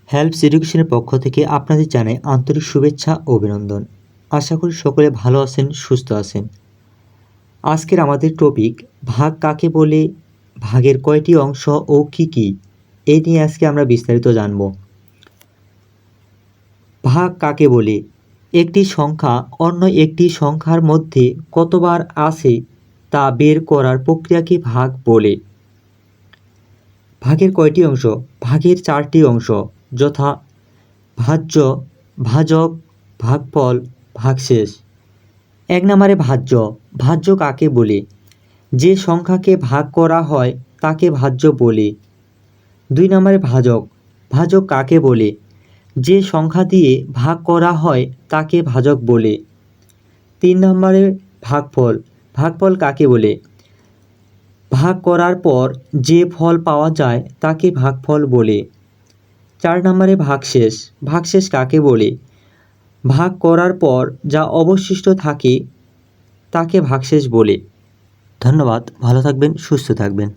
Helps এডুকেশনের পক্ষ থেকে আপনাদের জানাই আন্তরিক শুভেচ্ছা ও অভিনন্দন। আশা করি সকলে ভালো আছেন, সুস্থ আছেন। আজকের আমাদের টপিক ভাগ কাকে বলে, ভাগের কয়টি অংশ ও কি কি, এই নিয়ে আজকে আমরা বিস্তারিত জানব। ভাগ কাকে বলে? একটি সংখ্যা অন্য একটি সংখ্যার মধ্যে কতবার আছে তা বের করার প্রক্রিয়াকে ভাগ বলে। ভাগের কয়টি অংশ? ভাগের 4টি অংশ, যথা ভাজ্য, ভাজক, ভাগফল, ভাগশেষ। 1 নম্বরে ভাজ্য। ভাজ্য কাকে বলে? যে সংখ্যাকে ভাগ করা হয় তাকে ভাজ্য বলে। 2 নম্বরে ভাজক। ভাজক কাকে বলে? যে সংখ্যা দিয়ে ভাগ করা হয় তাকে ভাজক বলে। 3 নম্বরে ভাগফল। ভাগফল কাকে বলে? ভাগ করার পর যে ফল পাওয়া যায় তাকে ভাগফল বলে। 4 নম্বরে ভাগশেষ। ভাগশেষ কাকে বলে? ভাগ করার পর যা অবশিষ্ট থাকে তাকে ভাগশেষ বলে। ধন্যবাদ, ভালো থাকবেন, সুস্থ থাকবেন।